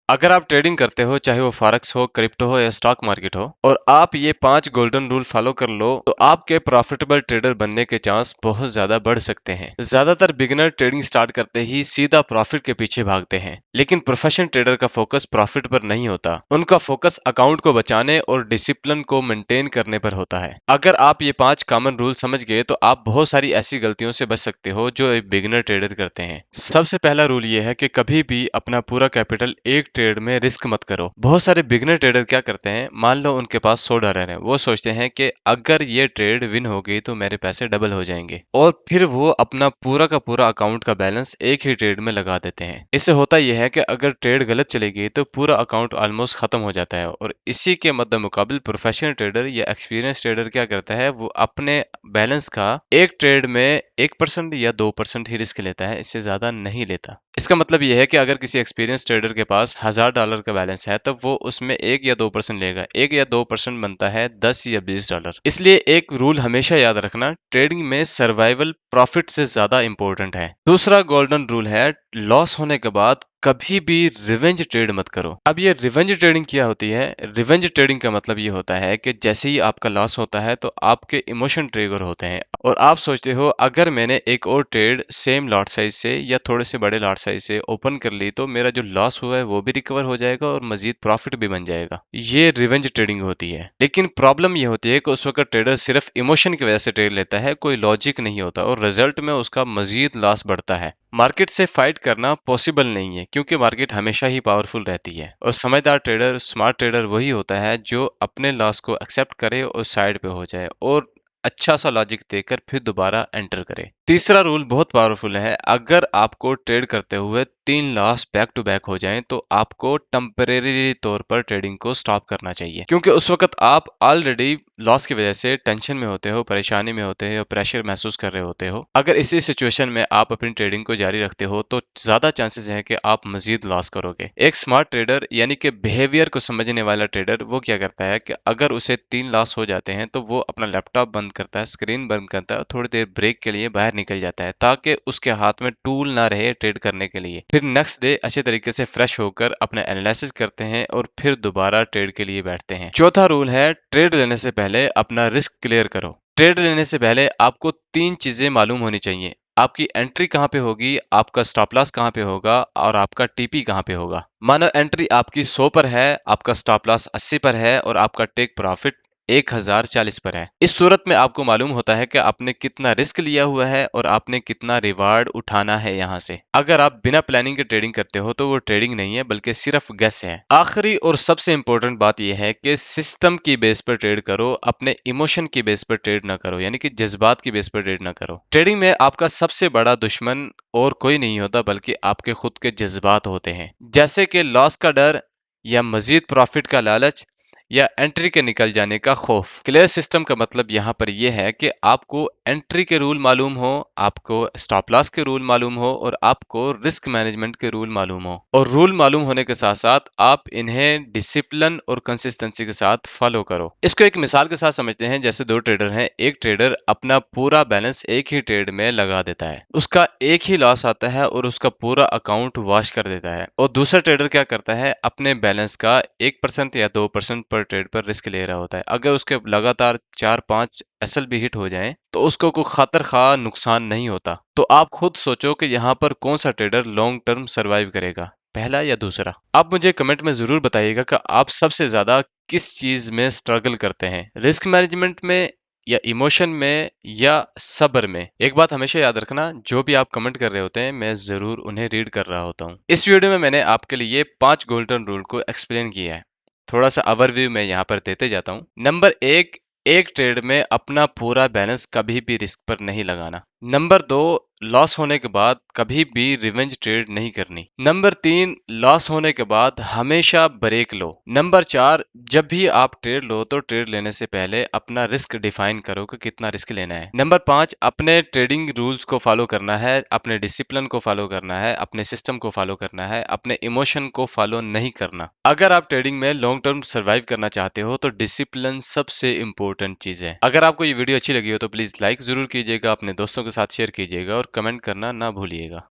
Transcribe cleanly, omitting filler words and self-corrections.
अगर आप ट्रेडिंग करते हो, चाहे वो फॉरेक्स हो, क्रिप्टो हो या स्टॉक मार्केट हो, और आप ये 5 गोल्डन रूल फॉलो कर लो, तो आपके प्रॉफिटेबल ट्रेडर बनने के चांस बहुत ज्यादा बढ़ सकते हैं। ज्यादातर बिगिनर ट्रेडिंग स्टार्ट करते ही सीधा प्रॉफिट के पीछे भागते हैं, लेकिन प्रोफेशनल ट्रेडर का फोकस प्रॉफिट पर नहीं होता। उनका फोकस अकाउंट को बचाने और डिसिप्लिन को मेंटेन करने पर होता है। अगर आप ये 5 कॉमन रूल समझ गए तो आप बहुत सारी ऐसी गलतियों से बच सकते हो जो एक बिगिनर ट्रेडर करते हैं। सबसे पहला रूल ये है कि कभी भी अपना पूरा कैपिटल एक ट्रेड में रिस्क मत करो। बहुत सारे बिगिनर ट्रेडर क्या करते हैं, मान लो उनके पास $100 है, वो सोचते हैं कि अगर ये ट्रेड विन हो गई तो मेरे पैसे डबल हो जाएंगे, और फिर वो अपना पूरा का पूरा अकाउंट का बैलेंस एक ही ट्रेड में लगा देते हैं। इससे होता यह है कि अगर ट्रेड गलत चली गई तो पूरा अकाउंट ऑलमोस्ट खत्म हो जाता है। और इसी के मद्दे मुकाबिल प्रोफेशनल ट्रेडर या एक्सपीरियंस ट्रेडर क्या करता है, वो अपने बैलेंस का एक ट्रेड में 1% या 2% ही रिस्क लेता है, इससे ज्यादा नहीं लेता। इसका मतलब यह है कि अगर किसी एक्सपीरियंस ट्रेडर के पास $1000 का बैलेंस है, तब वो उसमें 1 या 2% लेगा। 1 या 2% बनता है $10 या 20। इसलिए एक रूल हमेशा याद रखना, ट्रेडिंग में सर्वाइवल प्रॉफिट से ज्यादा इंपॉर्टेंट है। दूसरा गोल्डन रूल है, लॉस होने के बाद कभी भी रिवेंज ट्रेड मत करो। अब ये रिवेंज ट्रेडिंग क्या होती है? रिवेंज ट्रेडिंग का मतलब ये होता है कि जैसे ही आपका लॉस होता है तो आपके इमोशन ट्रिगर होते हैं, और आप सोचते हो अगर मैंने एक और ट्रेड सेम लॉट साइज से या थोड़े से बड़े लॉट साइज से ओपन कर ली तो मेरा जो लॉस हुआ है वो भी रिकवर हो जाएगा और मजीद प्रॉफिट भी बन जाएगा। ये रिवेंज ट्रेडिंग होती है। लेकिन प्रॉब्लम ये होती है कि उस वक्त ट्रेडर सिर्फ इमोशन की वजह से ट्रेड लेता है, कोई लॉजिक नहीं होता, और रिजल्ट में उसका मजीद लॉस बढ़ता है। मार्केट से फाइट करना पॉसिबल नहीं है, क्योंकि मार्केट हमेशा ही पावरफुल रहती है, और समझदार ट्रेडर, स्मार्ट ट्रेडर वही होता है जो अपने लॉस को एक्सेप्ट करे और साइड पे हो जाए और अच्छा सा लॉजिक देकर फिर दोबारा एंटर करे। तीसरा रूल बहुत पावरफुल है, अगर आपको ट्रेड करते हुए 3 लॉस बैक टू बैक हो जाएं तो आपको टेम्परेरी तौर पर ट्रेडिंग को स्टॉप करना चाहिए, क्योंकि उस वक्त आप ऑलरेडी लॉस की वजह से टेंशन में होते हो, परेशानी में होते हो, प्रेशर महसूस कर रहे होते हो। अगर इसी सिचुएशन में आप अपनी ट्रेडिंग को जारी रखते हो तो ज्यादा चांसेस है कि आप मजीद लॉस करोगे। एक स्मार्ट ट्रेडर यानी कि बिहेवियर को समझने वाला ट्रेडर वो क्या करता है कि अगर उसे 3 लॉस हो जाते हैं तो वो अपना लैपटॉप बंद करता है, स्क्रीन बंद करता है और थोड़ी देर ब्रेक के लिए बाहर निकल जाता है, ताकि उसके हाथ में टूल ना रहे ट्रेड करने के लिए। फिर नेक्स्ट डे अच्छे तरीके से फ्रेश होकर अपना एनालिसिस करते हैं और फिर दोबारा ट्रेड के लिए बैठते हैं। चौथा रूल है, ट्रेड लेने से पहले अपना रिस्क क्लियर करो। ट्रेड लेने से पहले आपको 3 चीजें मालूम होनी चाहिए। आपकी एंट्री कहाँ पे होगी, आपका स्टॉप लॉस कहाँ पे होगा, और आपका टीपी कहाँ पे होगा। मानो एंट्री आपकी 100 पर है, आपका स्टॉप लॉस 80 पर है और आपका टेक प्रॉफिट 1040 पर है। इस सूरत में आपको मालूम होता है कि आपने कितना रिस्क लिया हुआ है और आपने कितना रिवार्ड उठाना है यहाँ से। अगर आप बिना प्लानिंग के ट्रेडिंग करते हो तो वो ट्रेडिंग नहीं है, बल्कि सिर्फ गेस है। आखिरी और सबसे इंपॉर्टेंट बात यह है कि सिस्टम की बेस पर ट्रेड करो, अपने इमोशन की बेस पर ट्रेड ना करो, यानी कि जज्बात की बेस पर ट्रेड ना करो। ट्रेडिंग में आपका सबसे बड़ा दुश्मन और कोई नहीं होता, बल्कि आपके खुद के जज्बात होते हैं, जैसे कि लॉस का डर या मजीद प्रॉफिट का लालच या एंट्री के निकल जाने का खौफ। क्लियर सिस्टम का मतलब यहाँ पर यह है कि आपको एंट्री के रूल मालूम हो, आपको स्टॉप लॉस के रूल मालूम हो और आपको रिस्क मैनेजमेंट के रूल मालूम हो। और रूल मालूम होने के साथ साथ आप इन्हें डिसिप्लिन और कंसिस्टेंसी के साथ फॉलो करो। इसको एक मिसाल के साथ समझते हैं, जैसे 2 ट्रेडर हैं। एक ट्रेडर अपना पूरा बैलेंस एक ही ट्रेड में लगा देता है, उसका एक ही लॉस आता है और उसका पूरा अकाउंट वॉश कर देता है। और दूसरा ट्रेडर क्या करता है, अपने बैलेंस का 1% या 2% पर ट्रेड पर रिस्क ले रहा होता है। अगर उसके लगातार 4-5 एसएल भी हिट हो जाएं तो उसको कोई खतर खा नुकसान नहीं होता। तो आप खुद सोचो कि यहाँ पर कौन सा ट्रेडर लॉन्ग टर्म सरवाइव करेगा, पहला या दूसरा। आप मुझे कमेंट में जरूर बताइएगा कि आप सबसे ज्यादा किस चीज में स्ट्रगल करते हैं, रिस्क मैनेजमेंट में या इमोशन में या सब्र में। एक बात हमेशा याद रखना, जो भी आप कमेंट कर रहे होते हैं मैं जरूर उन्हें रीड कर रहा होता हूँ। इस वीडियो में मैंने आपके लिए 5 गोल्डन रूल को एक्सप्लेन किया है। थोड़ा सा ओवरव्यू मैं यहाँ पर देते जाता हूँ। नंबर 1, एक ट्रेड में अपना पूरा बैलेंस कभी भी रिस्क पर नहीं लगाना। नंबर 2, लॉस होने के बाद कभी भी रिवेंज ट्रेड नहीं करनी। नंबर 3, लॉस होने के बाद हमेशा ब्रेक लो। नंबर 4, जब भी आप ट्रेड लो तो ट्रेड लेने से पहले अपना रिस्क डिफाइन करो कि कितना रिस्क लेना है। नंबर 5, अपने ट्रेडिंग रूल्स को फॉलो करना है, अपने डिसिप्लिन को फॉलो करना है, अपने सिस्टम को फॉलो करना है, अपने इमोशन को फॉलो नहीं करना। अगर आप ट्रेडिंग में लॉन्ग टर्म सर्वाइव करना चाहते हो तो डिसिप्लिन सबसे इंपॉर्टेंट चीज है। अगर आपको ये वीडियो अच्छी लगी हो तो प्लीज लाइक जरूर कीजिएगा, अपने दोस्तों के साथ शेयर कीजिएगा और कमेंट करना ना भूलिएगा।